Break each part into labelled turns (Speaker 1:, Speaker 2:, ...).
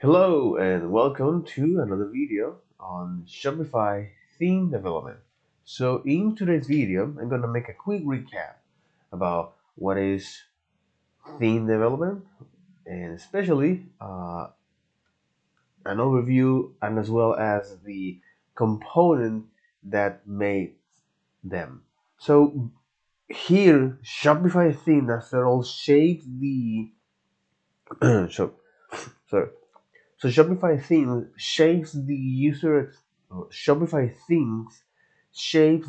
Speaker 1: Hello and welcome to another video on Shopify theme development. So in today's video, I'm going to make a quick recap about what is theme development and especially an overview and as well as the component that made them. So here, Shopify theme after all shapes the so sorry. So Shopify themes shapes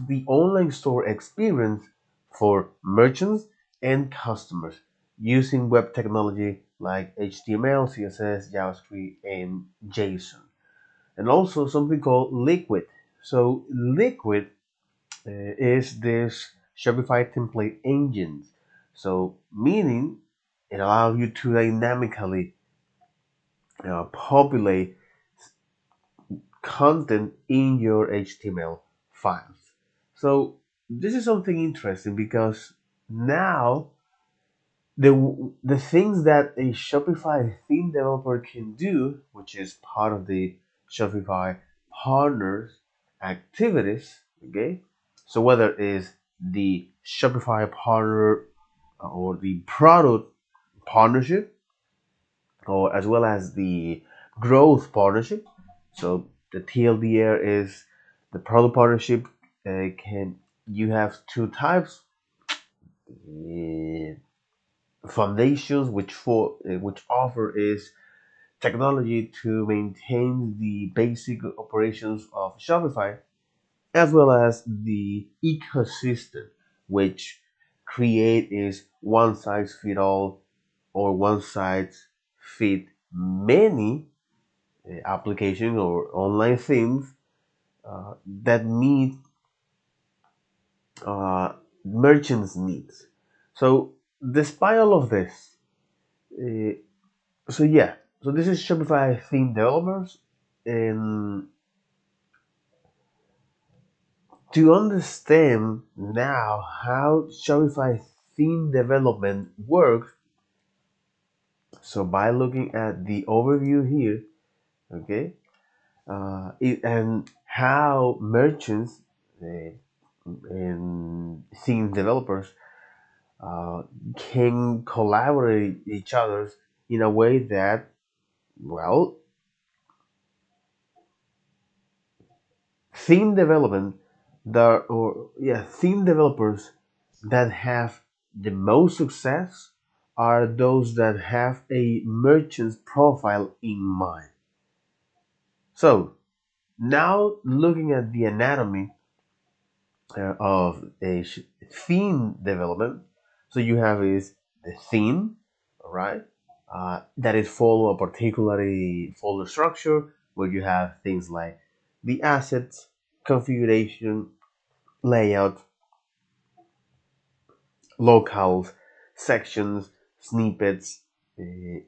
Speaker 1: the online store experience for merchants and customers using web technology like HTML, CSS, JavaScript, and JSON. And also something called Liquid. So Liquid is this Shopify template engine. So meaning it allows you to dynamically populate content in your HTML files. So this is something interesting because now the things that a Shopify theme developer can do, which is part of the Shopify partners activities, okay? So whether it is the Shopify partner or the product partnership or as well as the growth partnership. So the TLDR is the product partnership. Can you have two types? Uh, Foundations, which offer is technology to maintain the basic operations of Shopify, as well as the ecosystem, which create is one size fit all or one size fit many application or online themes that meet uh, merchants' needs. So, despite all of this, uh, so this is Shopify theme developers, and to understand now how Shopify theme development works, so by looking at the overview here, okay, and how merchants and theme developers uh, can collaborate each other in a way that, well, theme development theme developers that have the most success are those that have a merchant's profile in mind. So now looking at the anatomy of a theme development, so you have is the theme, all right, that is follow a particularly folder structure where you have things like the assets, configuration, layout, locales, sections, snippets, uh,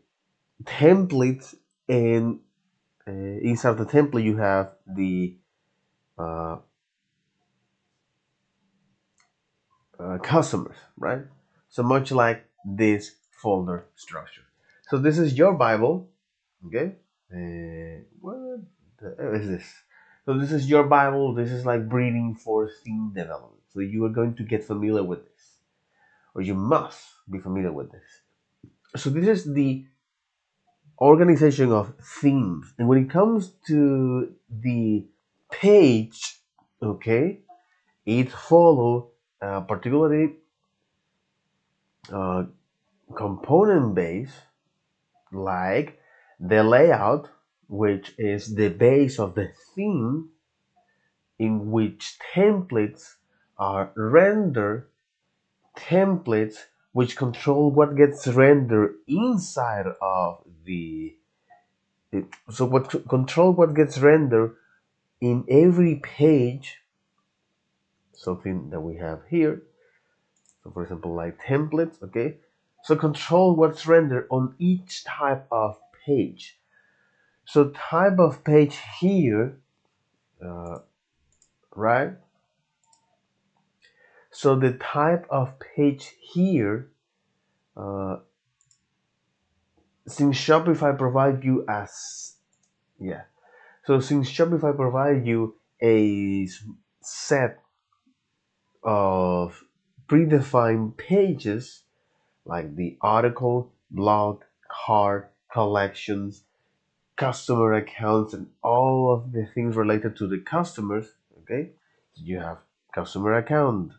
Speaker 1: templates, and inside the template you have the uh, customers, right? So much like this folder structure. So this is your Bible, okay? What is this? So this is your Bible. This is like breeding for theme development. So you are going to get familiar with this, or you must be familiar with this. So this is the organization of themes, and when it comes to the page, okay, it follow particularly uh, component base like the layout, which is the base of the theme in which templates are rendered, templates which control what gets rendered inside of so what control what gets rendered in every page, something that we have here. So for example, like templates, okay? So control what's rendered on each type of page. So type of page here, uh, right? So the type of page here uh, since Shopify provide you as yeah, so since Shopify provide you a set of predefined pages like the article, blog, cart, collections, customer accounts, and all of the things related to the customers. Okay, so you have customer account.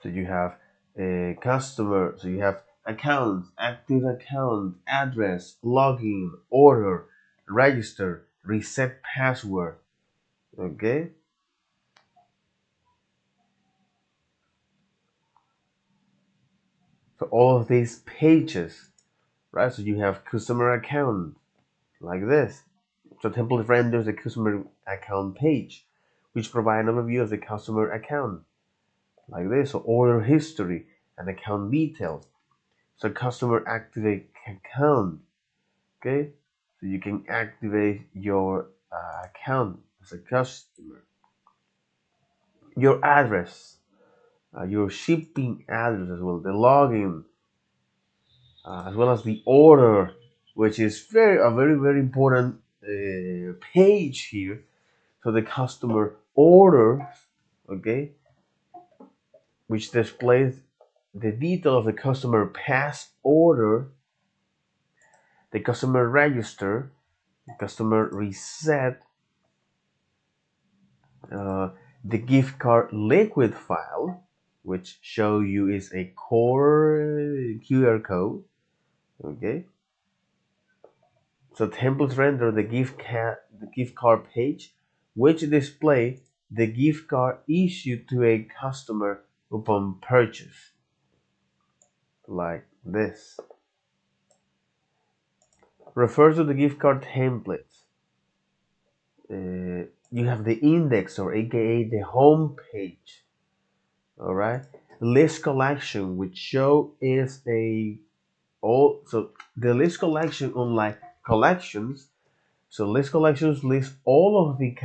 Speaker 1: So you have a customer. So you have account, active account, address, login, order, register, reset password. Okay, so all of these pages, right? So you have customer account like this. So template renders a customer account page, which provide an overview of the customer account like this. So order history and account details. So customer activate account. Okay, so you can activate your account as a customer. Your address, your shipping address as well, the login, as well as the order, which is very important page here. So the customer order, okay, which displays the detail of the customer pass order, the customer register, the customer reset, uh, the gift card liquid file, which show you is a core QR code. Okay, so templates render the gift card page, which display the gift card issued to a customer upon purchase, like this. Refer to the gift card templates. You have the index, or aka the home page. All right, list collection, which show is a all. So the list collection, unlike collections, so list collections list all of the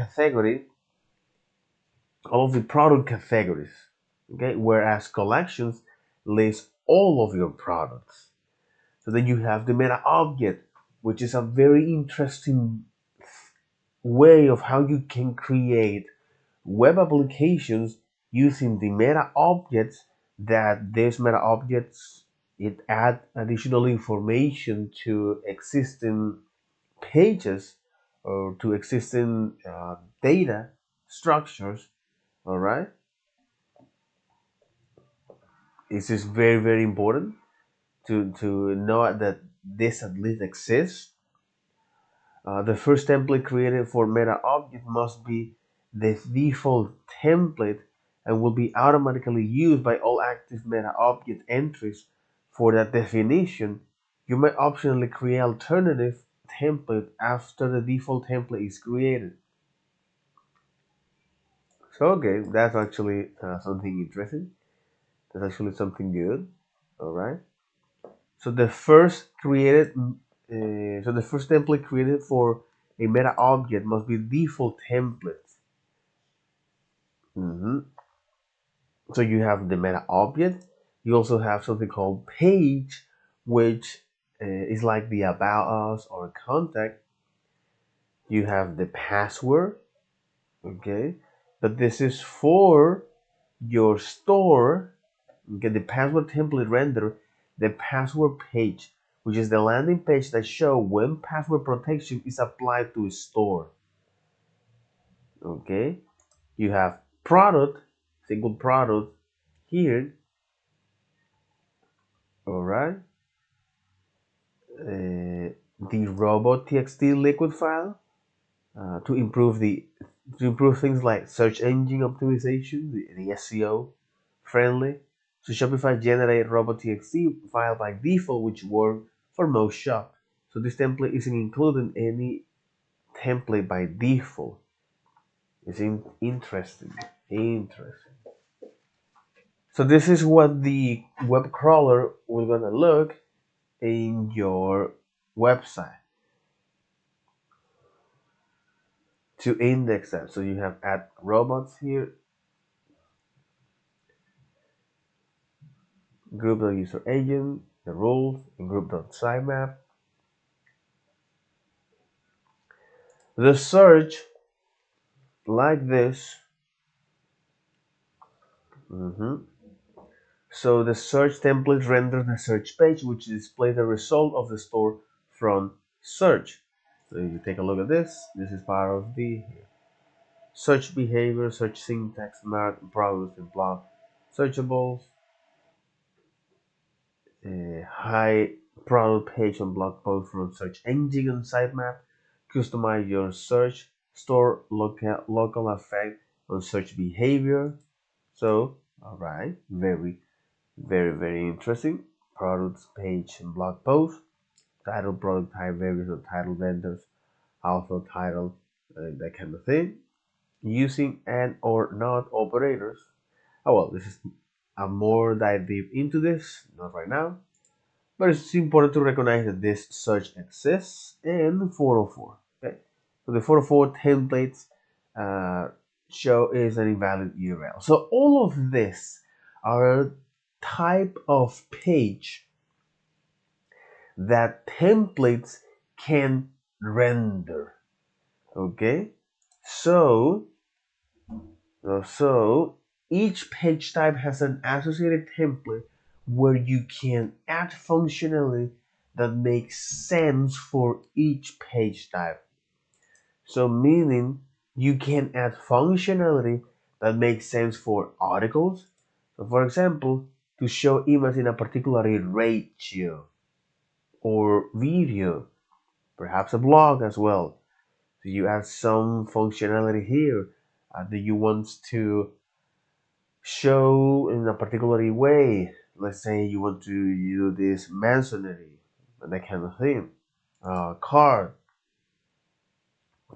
Speaker 1: product categories. Okay, whereas collections list all of your products. So then you have the meta object, which is a very interesting way of how you can create web applications using the meta objects. That these meta objects, it add additional information to existing pages or to existing data structures. All right, this is very important to know that this at least exists. The first template created for meta object must be the default template and will be automatically used by all active meta object entries. For that definition, you may optionally create alternative template after the default template is created. So okay, that's actually something interesting. That's actually something good. All right. So the first template created for a meta object must be default template. Mhm. So you have the meta object. You also have something called page, which is like the about us or contact. You have the password, okay, but this is for your store. Okay, the password template render the password page, which is the landing page that show when password protection is applied to a store. Okay, you have product, single product here. All right, the robot.txt liquid file to improve things like search engine optimization, the SEO friendly. So Shopify generate robot.txt file by default, which work for most shop. So this template isn't included in any template by default. It's interesting. Interesting. So this is what the web crawler will gonna look in your website to index that. So you have add robots here. group.useragent, the rules, and group.sitemap. The search like this. Mhm. So the search template renders the search page, which displays the result of the store from search. So if you take a look at this, this is part of the search behavior, search syntax, mark, products, and block searchables, high product page on blog post from search engine on sitemap, customize your search, store local effect on search behavior. So, all right, very interesting. Products page and blog post, title, product type, various of title vendors, author, title, that kind of thing. Using and or not operators. Oh well, this is a more dive deep into this, not right now. But it's important to recognize that this search exists in 404. Okay, so the 404 templates uh, show is an invalid URL. So all of this are type of page that templates can render. Okay, so so each page type has an associated template where you can add functionality that makes sense for each page type. So meaning you can add functionality that makes sense for articles. So for example, to show images in a particular ratio or video, perhaps a blog as well. So you add some functionality here that you want to show in a particular way. Let's say you want to do this masonry and that kind of thing. Car,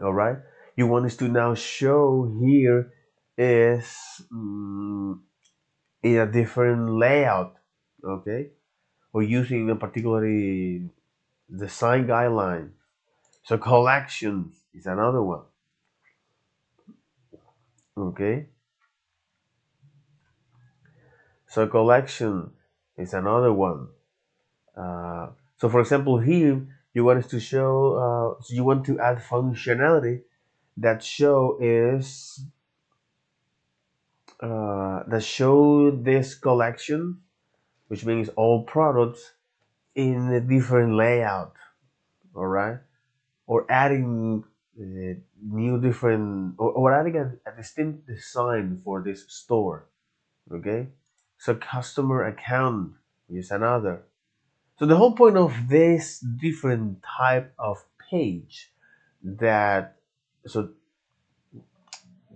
Speaker 1: all right. You want us to now show here is in a different layout, okay, or using a particular design guideline. So collections is another one, okay. So collection is another one. So for example, here you want us to show, so you want to add functionality that that show this collection, which means all products in a different layout, all right, or adding new different, or adding a distinct design for this store, okay. So customer account is another. So the whole point of this different type of page that so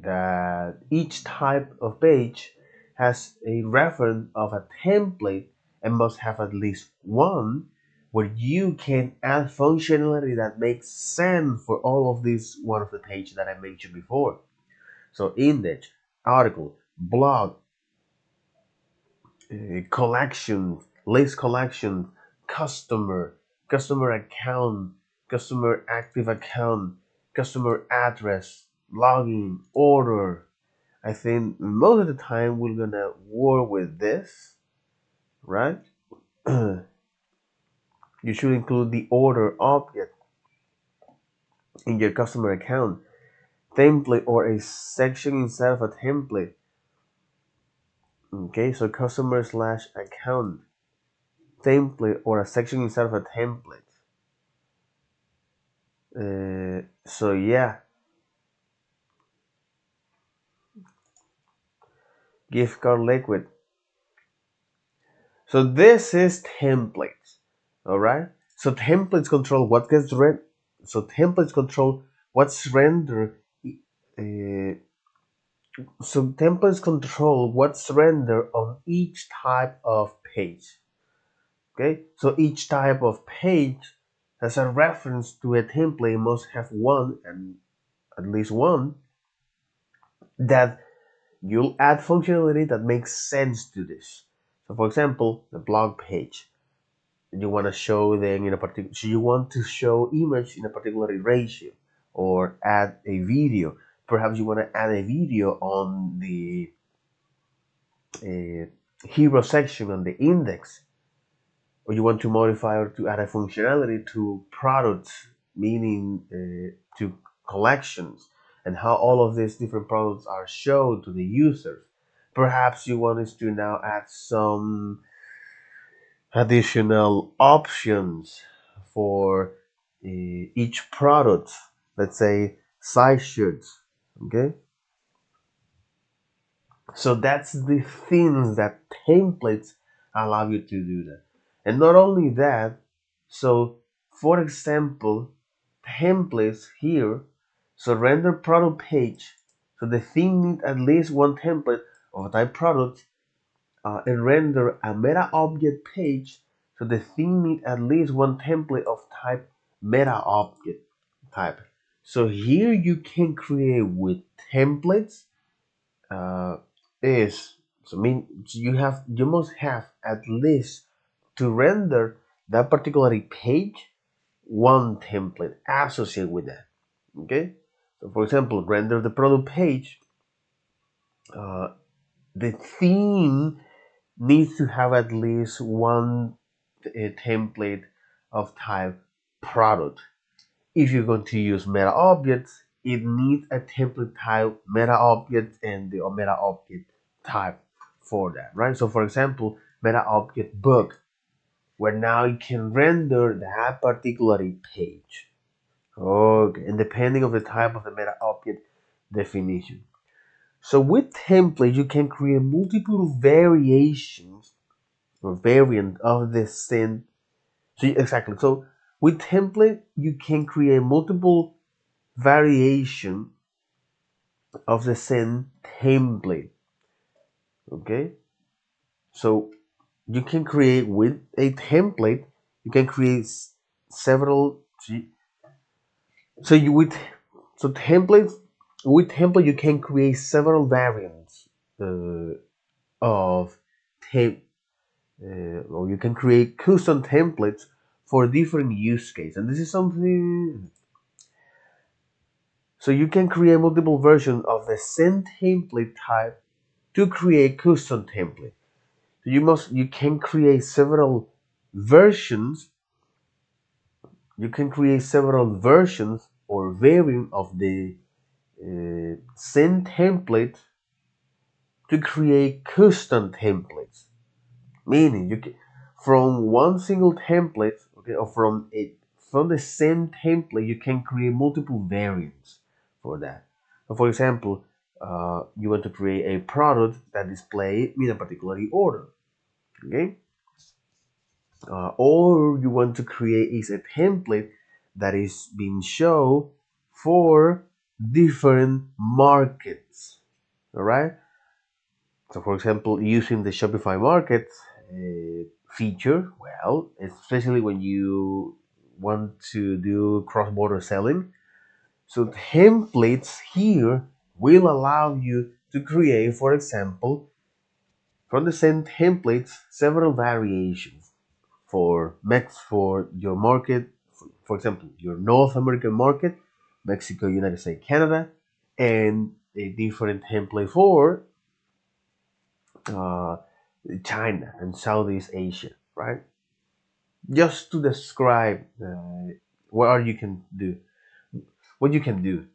Speaker 1: that each type of page has a reference of a template and must have at least one where you can add functionality that makes sense for all of these one of the page that I mentioned before. So index, article, blog, collections, list collections, customer, customer account, customer active account, customer address, login, order. I think most of the time we're gonna work with this, right? You should include the order object in your customer account, template or a section inside of a template. Okay, so customer slash account, template or a section inside of a template. So yeah, gift card liquid. So this is templates, all right. So templates control what gets read. So templates control what's rendered. Uh, so templates control what's rendered on each type of page. Okay, so each type of page has a reference to a template. Must have one and at least one that you'll add functionality that makes sense to this. So for example, the blog page. You want to show them in a particular, so you want to show image in a particular ratio or add a video. Perhaps you want to add a video on the hero section on the index, or you want to modify or to add a functionality to products, meaning to collections, and how all of these different products are shown to the users. Perhaps you want us to now add some additional options for each product. Let's say size shirts. Okay, so that's the things that templates allow you to do that. And not only that, so for example, templates here, so render product page. So the theme needs at least one template of a type product, and render a meta object page. So the theme needs at least one template of type meta object type. So here you can create with templates, uh, is so mean you must have at least to render that particular page one template associated with that. Okay, so for example, render the product page. Uh, the theme needs to have at least one template of type product. If you're going to use meta objects, it needs a template type meta object and the meta object type for that, right? So for example, meta object book, where now you can render that particular page. Okay, and depending of the type of the meta object definition. So with template, you can create multiple variations or variant of the same. So exactly. So with template, you can create multiple variation of the same template. Okay, so you can create with a template. You can create several. So you with so templates with template you can create several variants uh, of temp. Or you can create custom templates for different use case, and this is something. So you can create multiple versions of the same template type to create custom template. So you can create several versions. You can create several versions or variant of the same template to create custom templates. Meaning you can from one single template, okay, or from the same template, you can create multiple variants for that. So for example, you want to create a product that display in a particular order, okay? Or you want to create is a template that is being shown for different markets. All right. So, for example, using the Shopify Market feature, well, especially when you want to do cross-border selling, so templates here will allow you to create, for example, from the same templates, several variations for your market, for example, your North American market, Mexico, United States, Canada, and a different template for uh, China and Southeast Asia, right? Just to describe what you can do,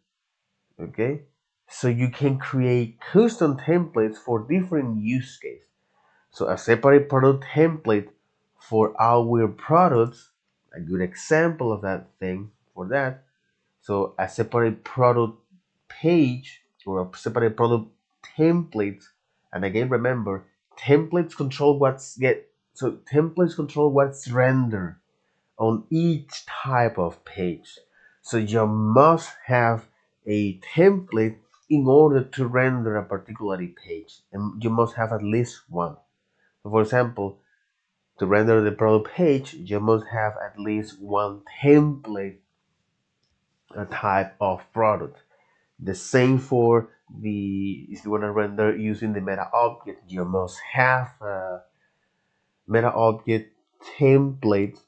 Speaker 1: okay? So you can create custom templates for different use cases. So a separate product template for our products, a good example of that thing for that. So a separate product page or a separate product template. And again, remember, templates control what's rendered on each type of page. So you must have a template in order to render a particular page, and you must have at least one. For example, to render the product page, you must have at least one template, a type of product. The same for the if you want to render using the meta object, you must have a meta object template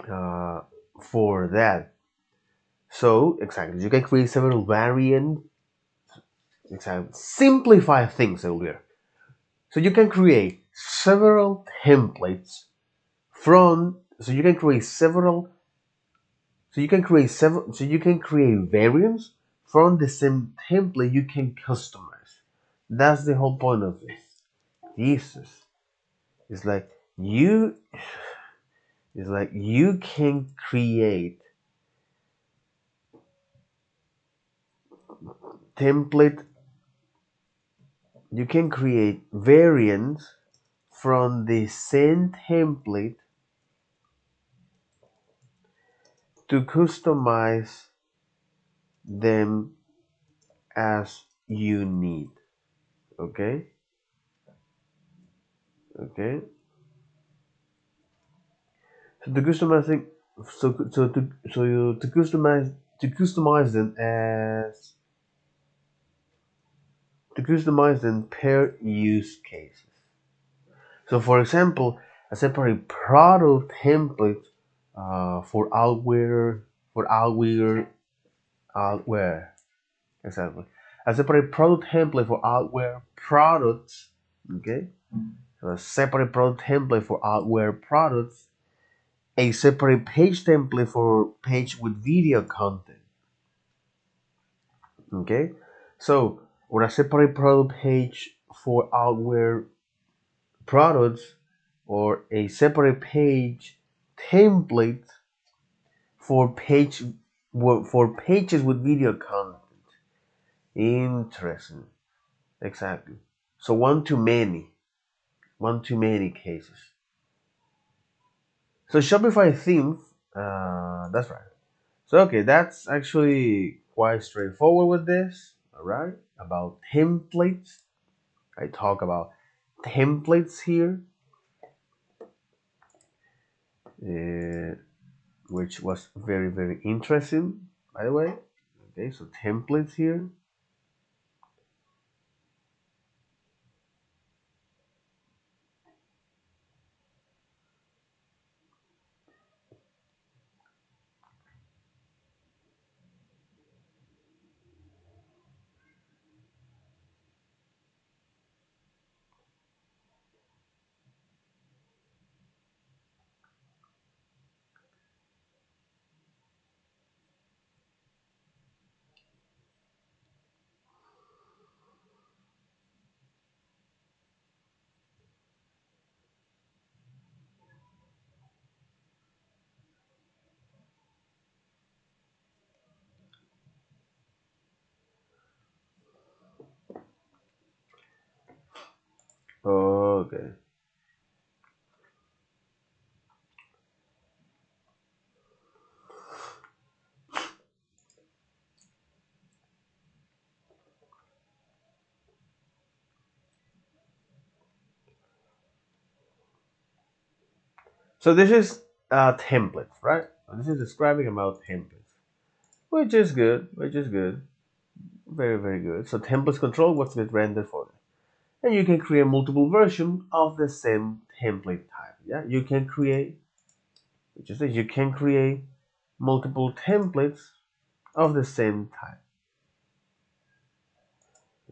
Speaker 1: uh, for that. So exactly, you can create several variant, exactly, simplify things earlier. So you can create several templates from. So you can create several. So you can create variants from the same template you can customize. That's the whole point of this. Jesus. It's like you it's like you can create template you can create variants from the same template to customize them as you need. Okay? Okay? So to customizing to customize them as to customize them per use cases. So for example, a separate product template for outwear exactly. A separate product template for outwear products. Okay, so a separate product template for outwear products. A separate page template for page with video content. Okay, so or a separate product page for outwear products or a separate page template for pages with video content. Interesting. Exactly. So one too many cases. So Shopify theme, that's right. So okay, that's actually quite straightforward with this. All right, about templates. I talk about templates here, uh, which was very interesting. By the way, okay, so templates here. Okay. So this is templates, right? This is describing about templates, which is good, very good. So templates control what's get rendered for them, and you can create multiple versions of the same template type. Yeah, you can create, which is that you can create multiple templates of the same type.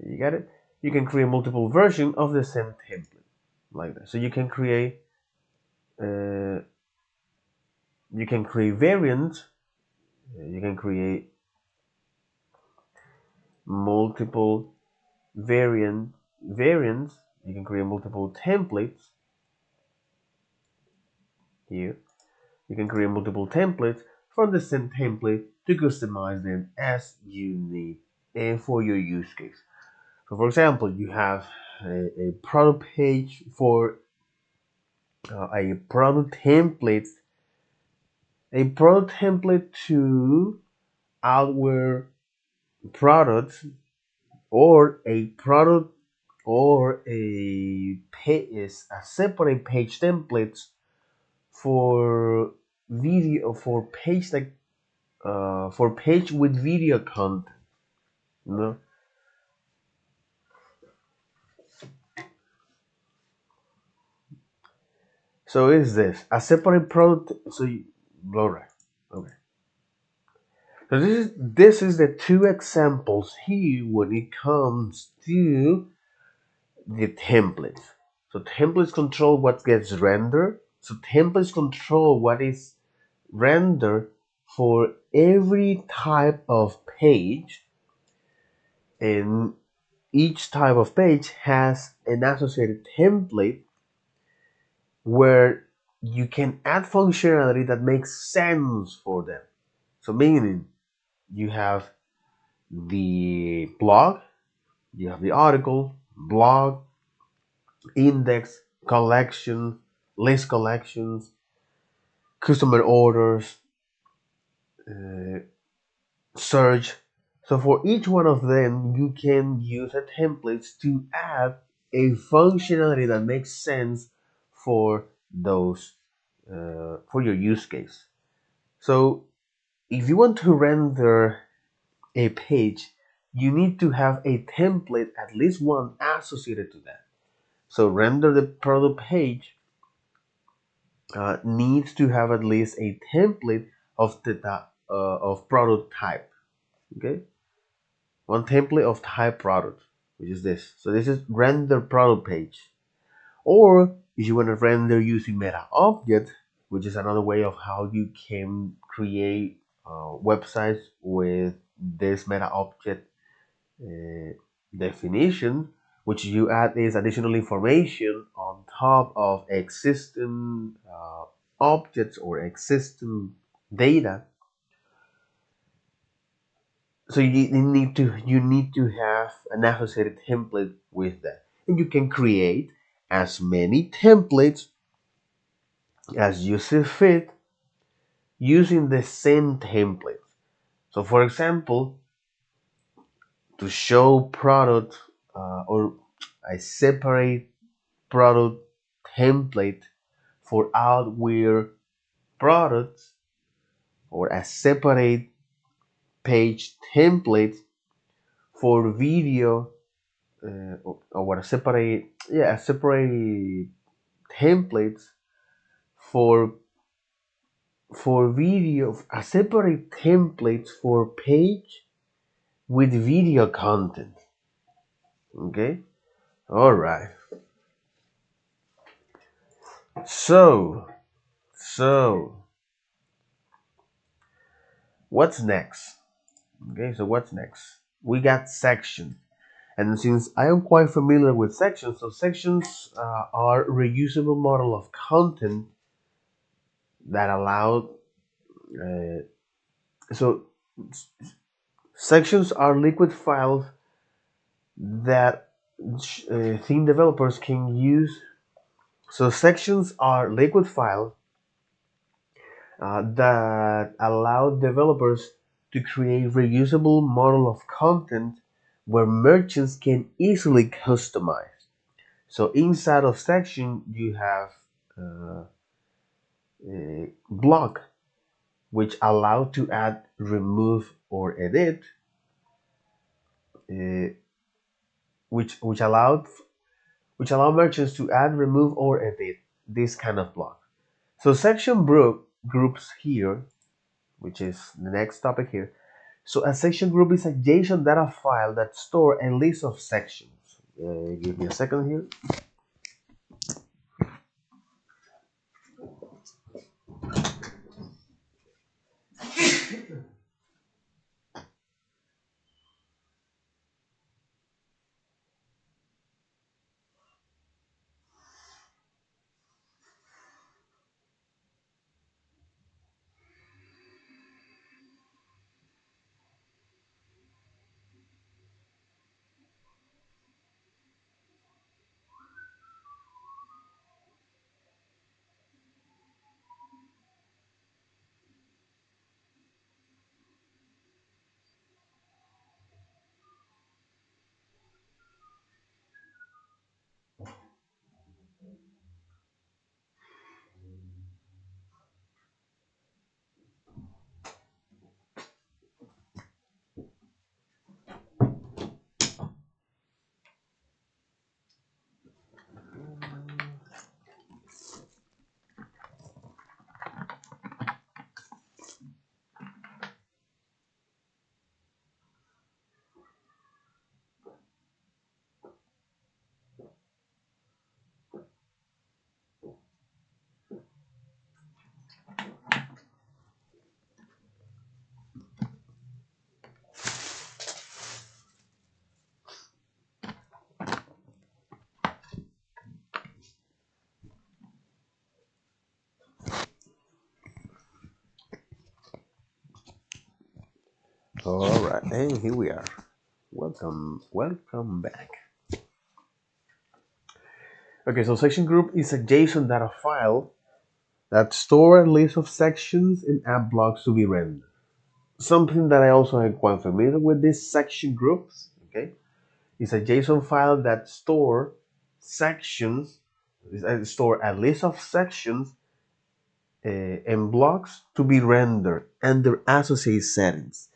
Speaker 1: You got it? You can create multiple versions of the same template, like that. So uh, you can create variants. You can create multiple variants. You can create multiple templates here. You can create multiple templates from the same template to customize them as you need and for your use case. So, for example, you have a product page for a product template to outwear products, or a product or a separate page templates for video for page with video content. You know, so is this a separate product? So you, all right, okay. So this is the two examples here when it comes to the templates. So templates control what gets rendered. So templates control what is rendered for every type of page, and each type of page has an associated template where you can add functionality that makes sense for them. So meaning you have the blog, you have the article, blog, index, collection, list collections, customer orders, uh, search. So for each one of them, you can use a template to add a functionality that makes sense for those for your use case. So if you want to render a page, you need to have a template, at least one associated to that. So render the product page needs to have at least a template of the of product type. Okay, one template of type product, which is this. So this is render product page. Or if you want to render using meta object, which is another way of how you can create websites with this meta object uh, definition, which you add is additional information on top of existing objects or existing data. So you need to have an associated template with that, and you can create as many templates as you see fit using the same template. So, for example, to show product or a separate product template for outwear products, or a separate page template for video, or what a separate, yeah, a separate templates for video, a separate templates for page with video content. Okay, all right. So so what's next? Okay, so what's next? We got section. And since I am quite familiar with sections, so sections are reusable model of content that allow. Uh, so sections are liquid files that theme developers can use. So sections are liquid files that allow developers to create reusable model of content where merchants can easily customize. So inside of section, you have uh, a block which allow to add, remove, or edit, uh, which allowed which allow merchants to add, remove, or edit this kind of block. So section groups here, which is the next topic here. So a section group is a JSON data file that store a list of sections. Give me a second here. All right, and here we are. Welcome back. Okay, so section group is a JSON data file that store a list of sections and app blocks to be rendered. Something that I also am quite familiar with these section groups, okay, is a JSON file that store sections, store a list of sections and blocks to be rendered and their associated settings.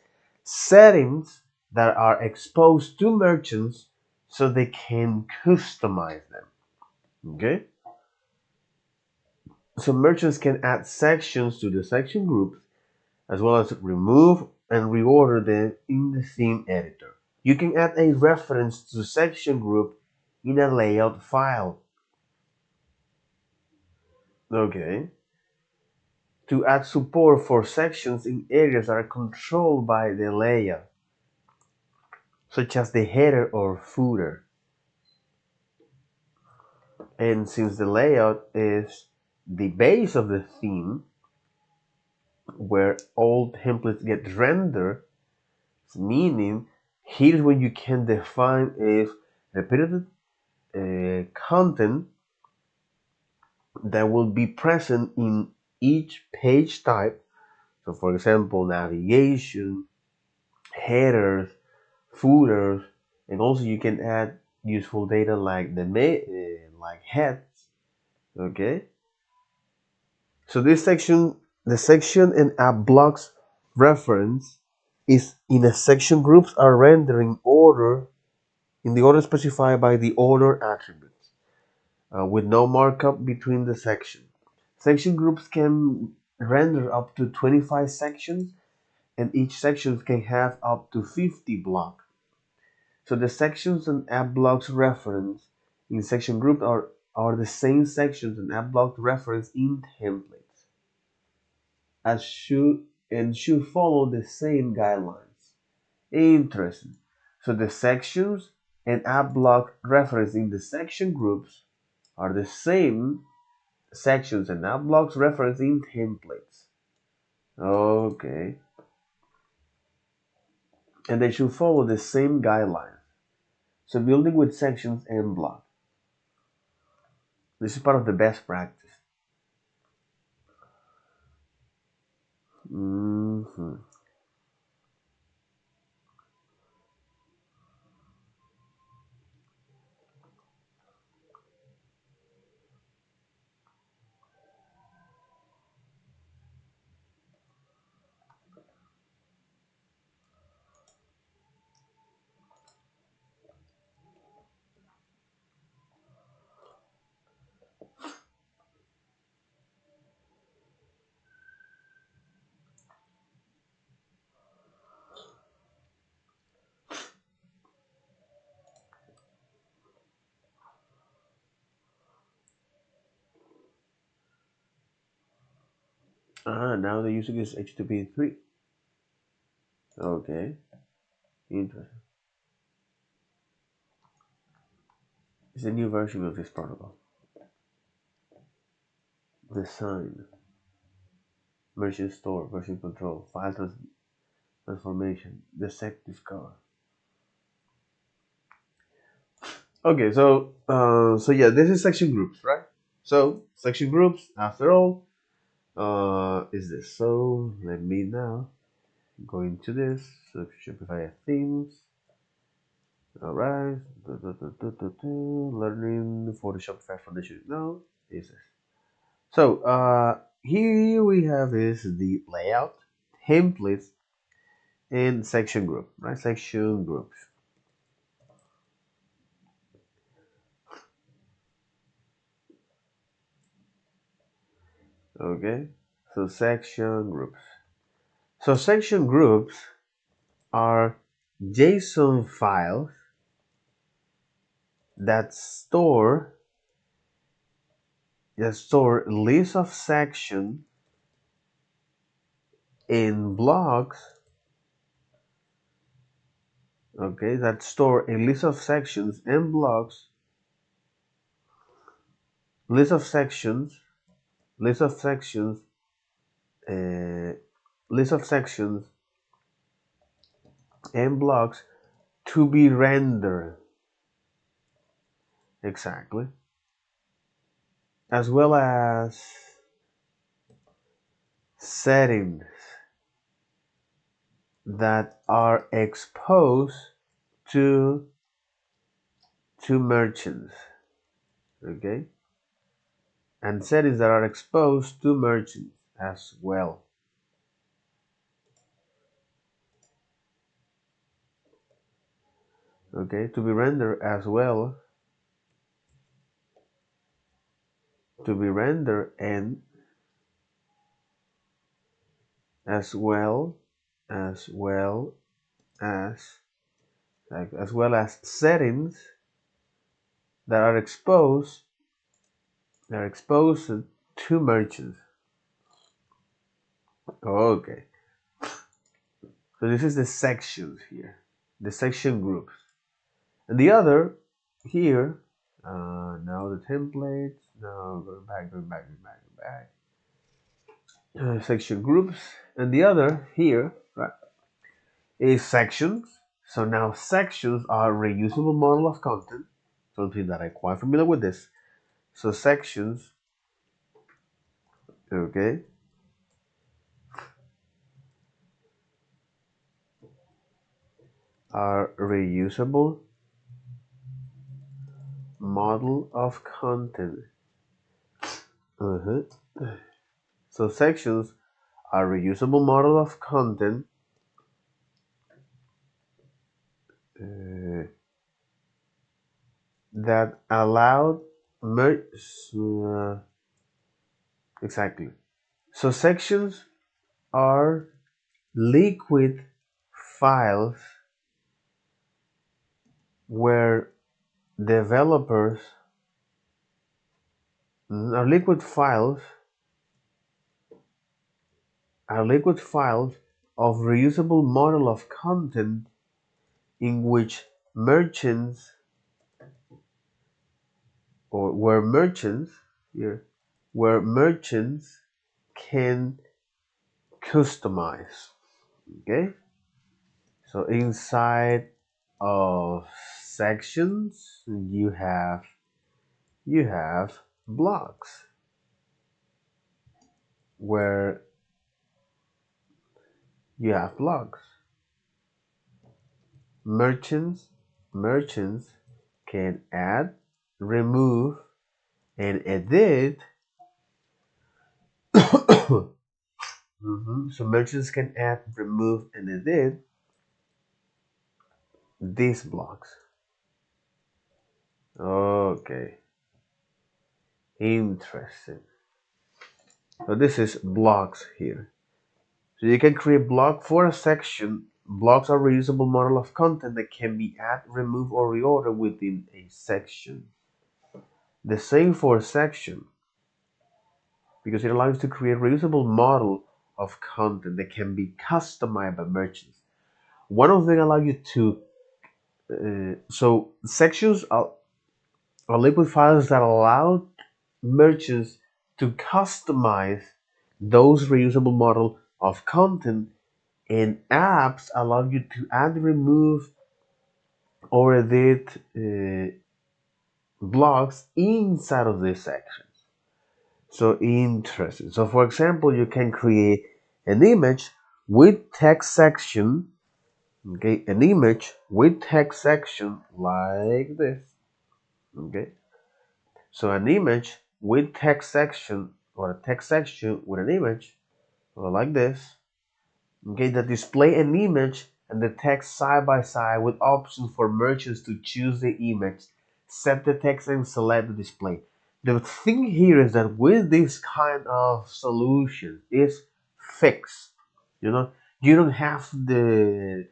Speaker 1: Settings that are exposed to merchants so they can customize them. Okay? So merchants can add sections to the section groups as well as remove and reorder them in the theme editor. You can add a reference to the section group in a layout file. Okay. To add support for sections in areas that are controlled by the layout, such as the header or footer. And since the layout is the base of the theme, where all templates get rendered, meaning here's where you can define if repeated content that will be present in each page type. So, for example, navigation, headers, footers, and also you can add useful data like like heads. Okay. So this section, the section and app blocks reference is in a section groups are rendering order in the order specified by the order attributes, with no markup between the sections. Section groups can render up to 25 sections, and each section can have up to 50 blocks. So the sections and app blocks reference in section groups are the same sections and app block reference in templates, as should follow the same guidelines. Interesting. So the sections and app block reference in the section groups are the same sections and app blocks reference in templates. Okay. And they should follow the same guidelines. So building with sections and blocks. This is part of the best practice. Mm-hmm. Now the using is HTTP 3. Okay, interesting. It's a new version of this protocol. Design, version store, version control, transformation, the sec discover. Okay, so yeah, this is section groups, right? So section groups, after all, is this. So let me now go into this. So Shopify themes. All right, learning for the Shopify Foundation. No, this is. So here we have is the layout, templates, and section group, right? Section groups. Okay, so section groups. So section groups are JSON files that store lists of sections in blocks. Okay, that store a list of sections and blocks, list of sections, list of sections, uh, list of sections and blocks to be rendered. Exactly. As well as settings that are exposed to merchants. Okay, and settings that are exposed to merchants as well. Okay, to be rendered as well, to be rendered and as well as well as as well as settings that are exposed to merchants. Okay, so this is the sections here, the section groups, and the other here. Now the templates. Now going back. Section groups, and the other here, right, is sections. So now sections are reusable model of content, something that I'm quite familiar with this. So sections, okay, are reusable model of content. Uh-huh. So sections are reusable model of content uh, that allowed exactly. So sections are liquid files where developers are liquid files of reusable model of content in which merchants or where merchants here where merchants can customize. Okay, so inside of sections you have blocks where you have blocks. Merchants can add, remove, and edit. So merchants can add, remove, and edit these blocks. Okay, interesting. So this is blocks here. So you can create block for a section. Blocks are reusable model of content that can be add, remove, or reorder within a section. The same for a section, because it allows you to create reusable model of content that can be customized by merchants. One of them allow you to so sections are liquid files that allow merchants to customize those reusable model of content, and apps allow you to add, remove, or edit blocks inside of this section. So interesting. So for example, you can create an image with text section. Okay, an image with text section like this. Okay, so an image with text section or a text section with an image or like this. Okay, that display an image and the text side by side with options for merchants to choose the image, set the text and select the display. The thing here is that with this kind of solution is fixed. You know, you don't have the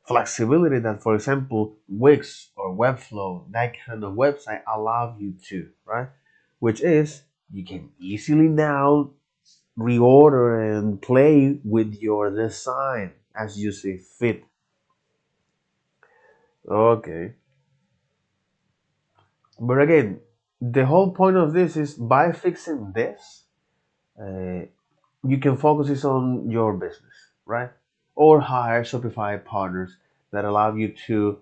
Speaker 1: flexibility that, for example, Wix or Webflow, that kind of website allow you to, right? Which is you can easily now reorder and play with your design as you see fit. Okay, but again, the whole point of this is by fixing this, uh, you can focus this on your business, right? Or hire Shopify partners that allow you to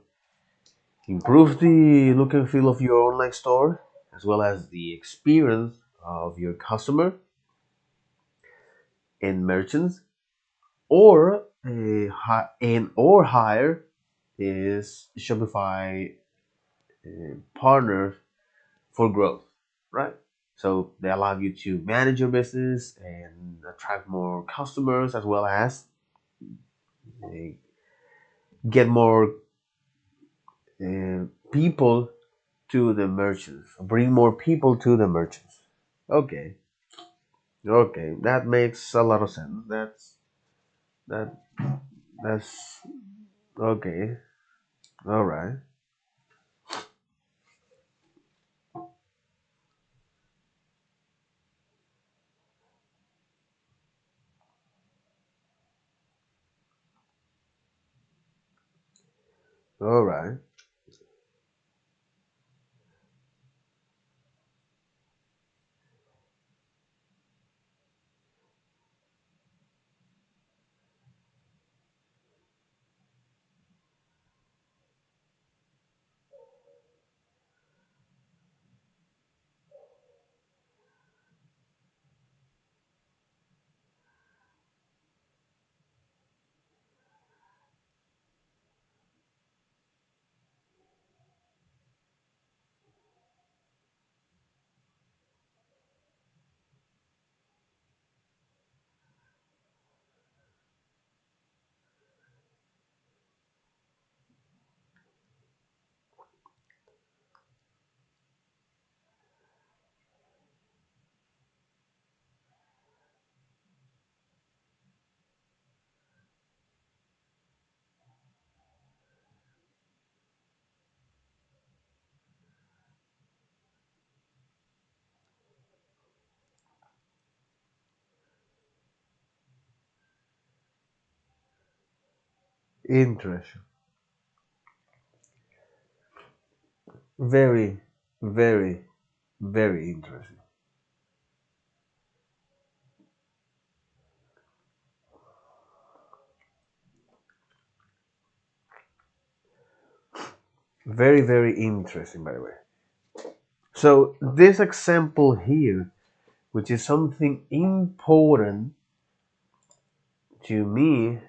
Speaker 1: improve the look and feel of your online store as well as the experience of your customer and merchants, or or hire is Shopify partners for growth, right? So they allow you to manage your business and attract more customers as well as uh, get more people to the merchants, bring more people to the merchants. Okay, okay, that makes a lot of sense. That that's okay. All right, all right. Interesting. Very, very, very interesting. Very, very interesting, by the way. So this example here, which is something important to me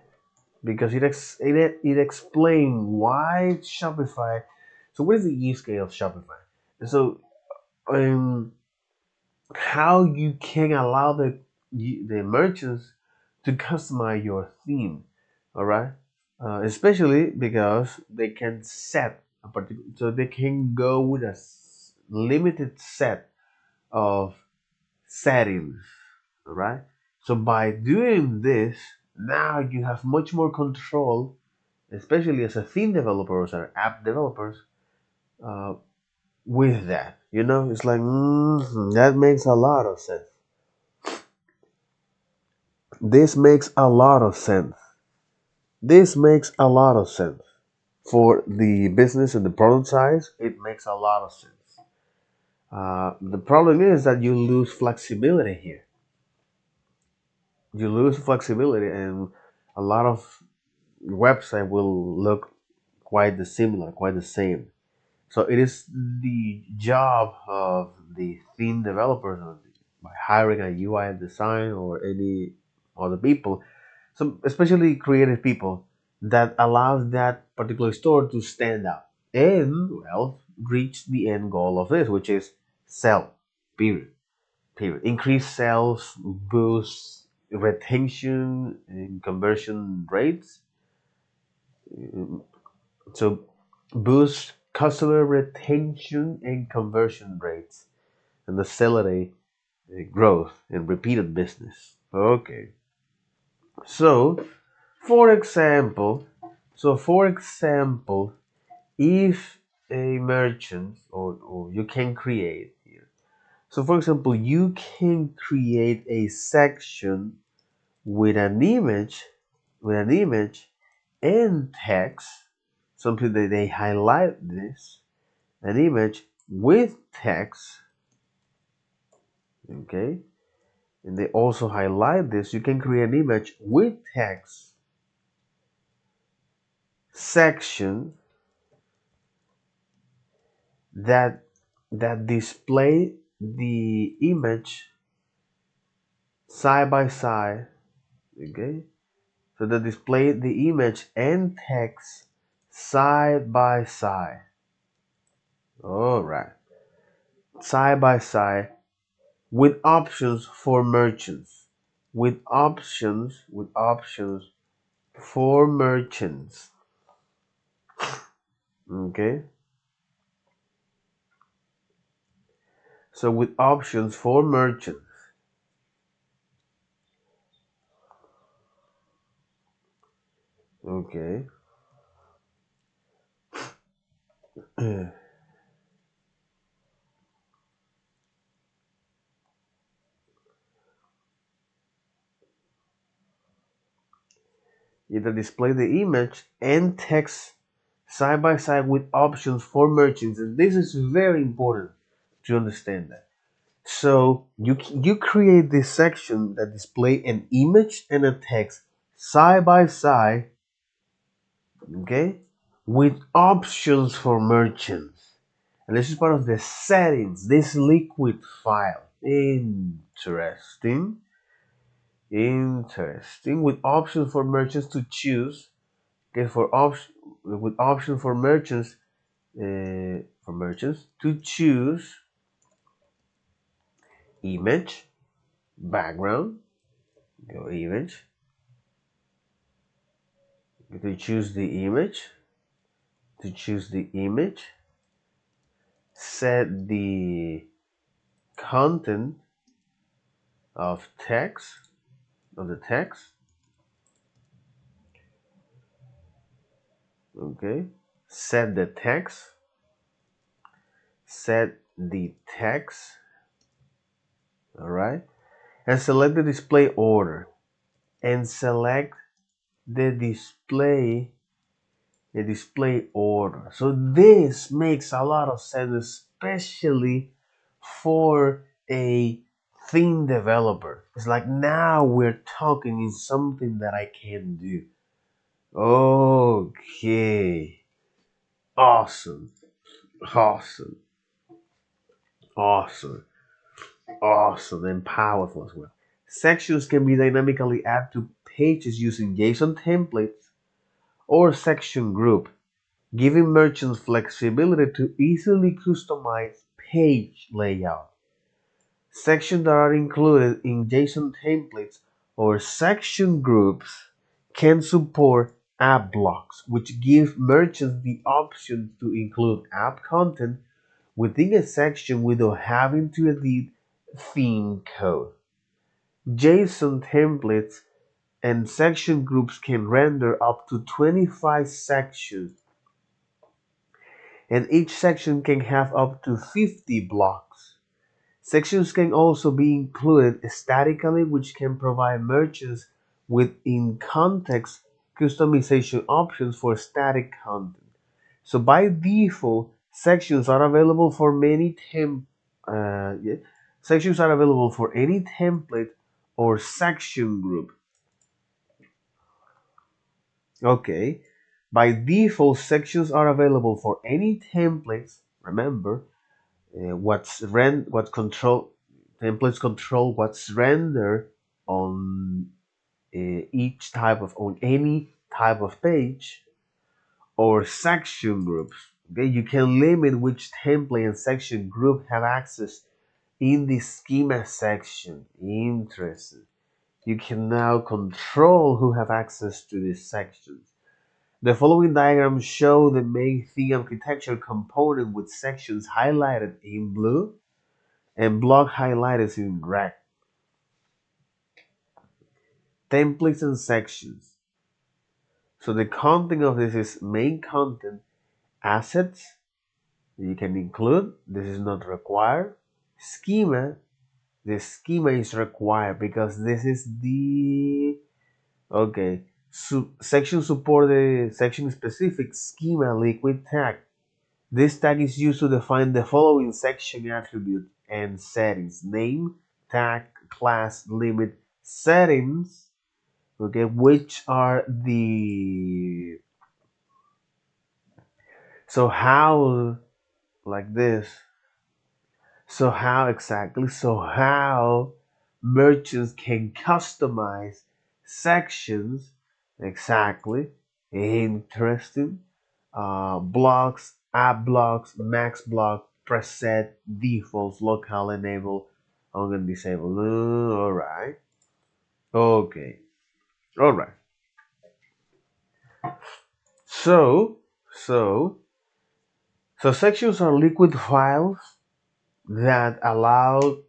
Speaker 1: because it explains why Shopify. So what is the use case of Shopify? So um, how you can allow the merchants to customize your theme, all right? Especially because they can set a particular, so they can go with a limited set of settings, all right? So by doing this, now you have much more control, especially as a theme developer or as an app developers, uh, with that. You know, it's like that makes a lot of sense. This makes a lot of sense. This makes a lot of sense for the business and the product size. It makes a lot of sense. The problem is that you lose flexibility here. You lose flexibility, and a lot of website will look quite the similar, quite the same. So it is the job of the theme developers by hiring a UI design or any other people, so especially creative people, that allows that particular store to stand out and well reach the end goal of this, which is sell. Period. Period. Increase sales, boost retention and conversion rates. So boost customer retention and conversion rates and accelerate growth and repeated business. Okay. So, for example, for example, if a merchant or you can create here. So for example, you can create a section with an image, with an image and text. Something that they highlight this, an image with text, okay, and they also highlight this. You can create an image with text, section that display the image side by side. Okay, so that display the image and text side by side. All right, side by side with options for merchants. With options for merchants. Okay, so with options for merchants. Okay. Either display the image and text side by side with options for merchants, and this is very important to understand that. So you create this section that display an image and a text side by side, okay, with options for merchants. And this is part of the settings, this liquid file. Interesting. With options for merchants to choose. Okay, with option for merchants to choose image, background, go image, to choose the image, set the content of the text, okay, set the text, set the text, all right, and select the display order, and select the display order. So this makes a lot of sense, especially for a theme developer. It's like now we're talking in something that I can do. Okay. Awesome. Awesome. Awesome. Awesome and powerful as well. Sections can be dynamically added to pages using JSON templates or section group, giving merchants flexibility to easily customize page layout. Sections that are included in JSON templates or section groups can support app blocks, which give merchants the option to include app content within a section without having to edit theme code. JSON templates and section groups can render up to 25 sections, and each section can have up to 50 blocks. Sections can also be included statically, which can provide merchants with in-context customization options for static content. So by default, sections are available for yeah, sections are available for any template or section group. Okay. By default, sections are available for any templates. Remember, what control templates control what's rendered on on any type of page or section groups. Okay, you can limit which template and section group have access in the schema section. Interesting. You can now control who have access to these sections. The following diagrams show the main theme architecture component with sections highlighted in blue and block highlighted in red. Templates and sections. So the content of this is main content, assets, you can include, this is not required. Schema, the schema is required because this is the, okay, section support the section specific schema liquid tag. This tag is used to define the following section attribute and settings: name, tag, class, limit, settings, okay, which are the So how like this? So how exactly? So how merchants can customize sections exactly? Interesting. Blocks, app blocks, max block, preset, defaults, local enable, on disable. All right. Okay. All right. So, so, so sections are liquid files that allow.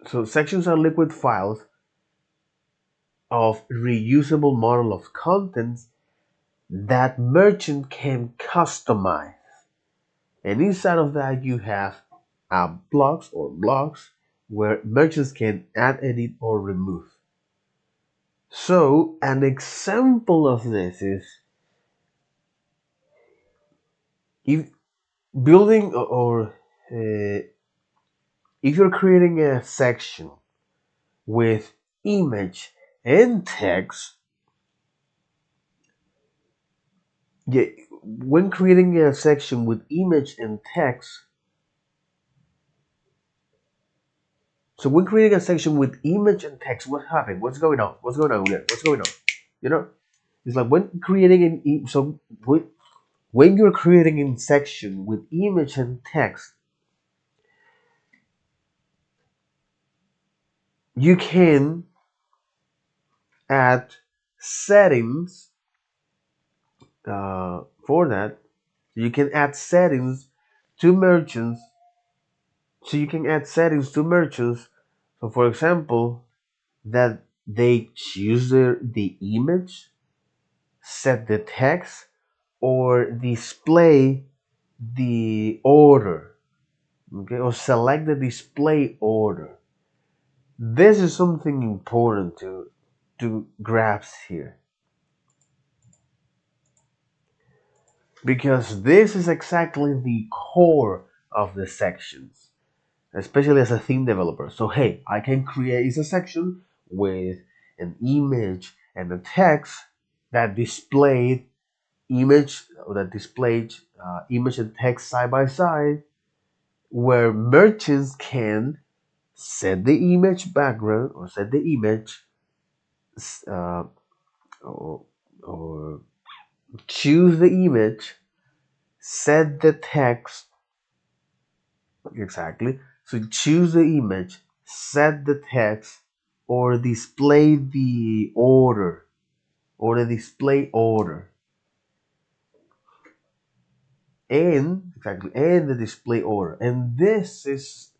Speaker 1: So sections are liquid files of reusable model of contents that merchant can customize. And inside of that you have blocks or blocks where merchants can add, edit, or remove. So an example of this is if building or if you're creating a section with image and text, yeah, when creating a section with image and text, so when creating a section with image and text, what happened? What's going on? What's going on here? What's going on? You know, it's like when creating when you're creating a section with image and text, you can add settings for that. You can add settings to merchants. So you can add settings to merchants. So for example, that they choose the image, set the text, or display the order, okay, or select the display order. This is something important to grasp here, because this is exactly the core of the sections, especially as a theme developer. So hey, I can create a section with an image and a text that displayed image and text side by side, where merchants can set the image background or set the image, uh, or, or choose the image, set the text exactly. So choose the image, set the text, or display the order or the display order and exactly and the display order. And these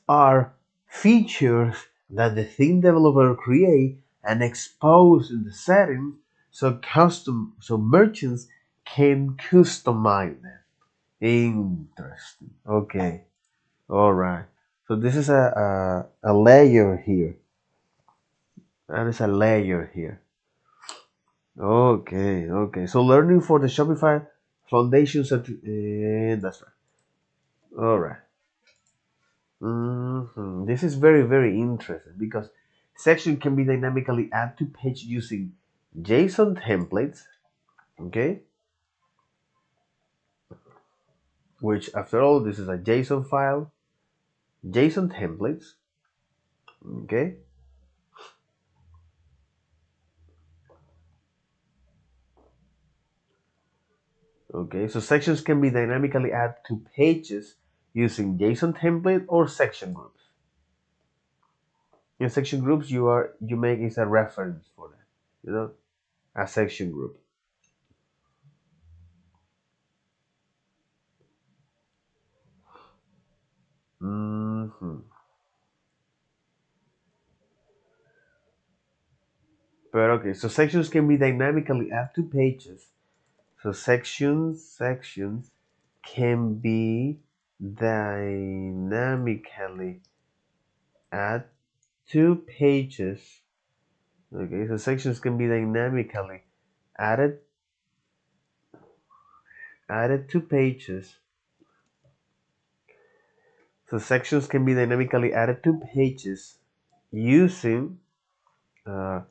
Speaker 1: are features that the theme developer create and expose in the settings, so merchants can customize them. Interesting. Okay. All right. So this is a layer here. That is a layer here. Okay. Okay. So learning for the Shopify foundation that's right. All right. This is very, very interesting because section can be dynamically added to page using JSON templates, okay? Which, after all, this is a JSON file, JSON templates, okay? Okay, so sections can be dynamically added to pages using JSON template or section groups. In section groups, you make is a reference for that, a section group. hmm But okay, so sections can be dynamically added to pages. So sections can be dynamically added to pages. Okay, so sections can be dynamically added to pages. So sections can be dynamically added to pages using uh,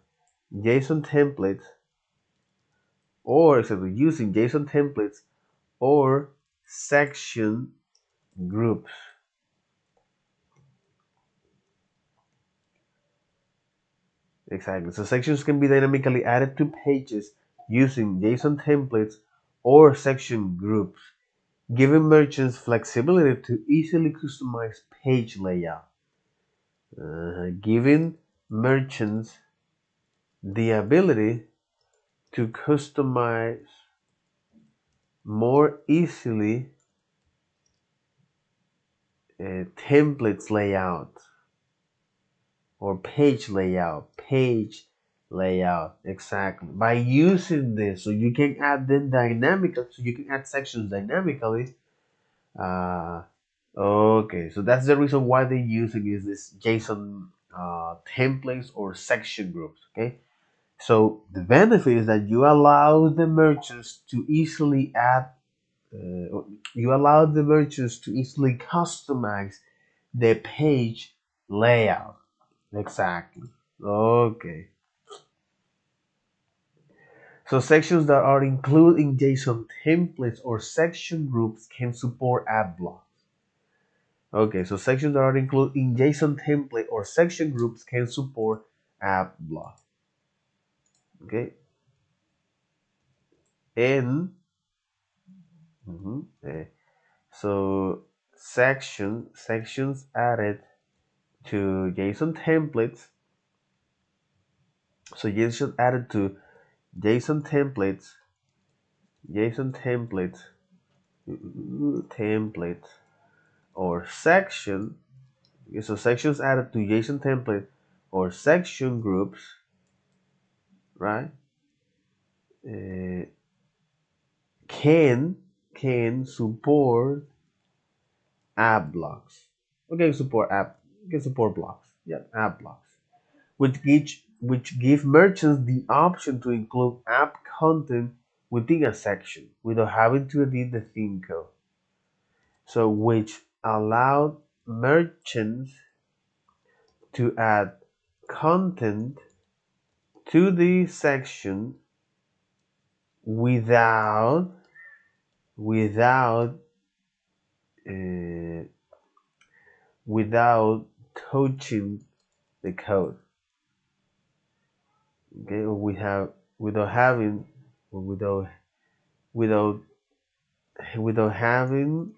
Speaker 1: JSON templates or exactly using JSON templates or section groups. Exactly. So sections can be dynamically added to pages using JSON templates or section groups, giving merchants flexibility to easily customize page layout. Giving merchants the ability to customize more easily templates layout or page layout exactly by using this. So you can add them dynamically, so you can add sections dynamically. Okay, so that's the reason why they're using is this JSON templates or section groups. Okay, so the benefit is that you allow the merchants to easily add, you allow the merchants to easily customize the page layout. Exactly. Okay. So sections that are included in JSON templates or section groups can support app blocks. Okay, so sections that are included in JSON template or section groups can support app block. Okay, and so sections added to JSON templates. So JSON added to JSON templates, JSON templates, templates or section. Okay, so sections added to JSON template or section groups, right? Uh, can can support app blocks. Okay, support app. Can support blocks. Yeah, app blocks, which give merchants the option to include app content within a section without having to edit the theme code. So, which allowed merchants to add content to the section without without uh, without touching the code. Okay, or we have without having or without without having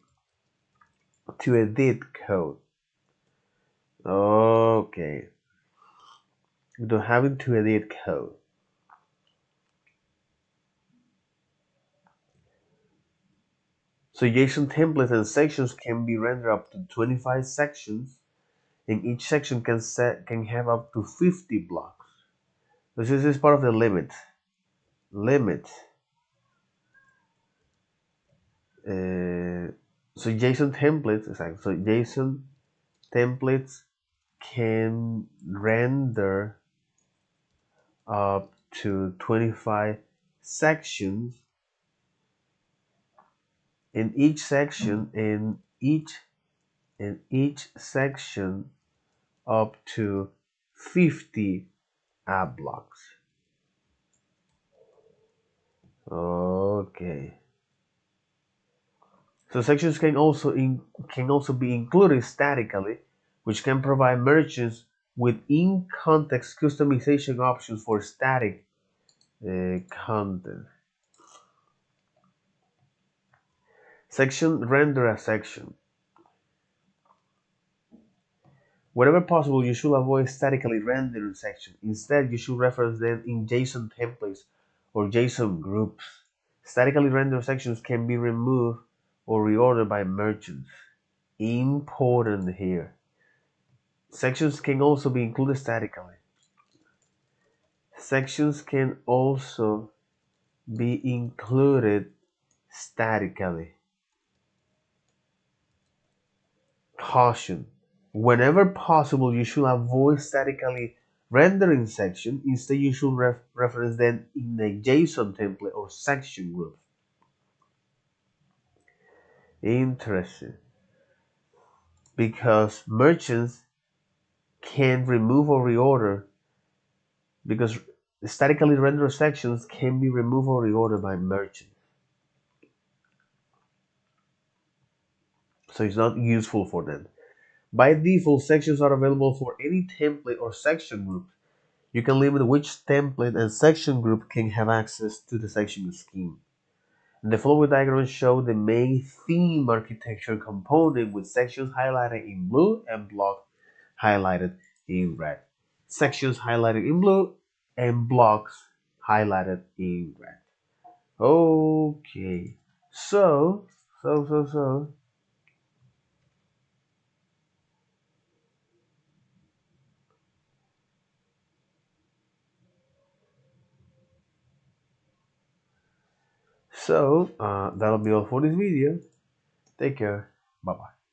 Speaker 1: to edit code. Okay, without having to edit code. So JSON templates and sections can be rendered up to 25 sections, and each section can have up to 50 blocks. This is part of the limit. Limit. Uh, so JSON templates, exactly. So JSON templates can render up to 25 sections in each section up to 50 app blocks. Okay. So sections can also be included statically, which can provide merchants with in-context customization options for static content. Section render a section. Wherever possible, you should avoid statically rendering sections. Instead, you should reference them in JSON templates or JSON groups. Statically rendered sections can be removed or reordered by merchants. Important here. Sections can also be included statically. Sections can also be included statically. Caution. Whenever possible, you should avoid statically rendering section. Instead, you should reference them in a JSON template or section group. Interesting. Because merchants can remove or reorder because Statically rendered sections can be removed or reordered by merchant. So it's not useful for them. By default, sections are available for any template or section group. You can limit which template and section group can have access to the section scheme. The following diagrams show the main theme architecture component with sections highlighted in blue and blocks highlighted in red. Sections highlighted in blue and blocks highlighted in red. Okay. So, so, so, so. That'll be all for this video. Take care. Bye bye.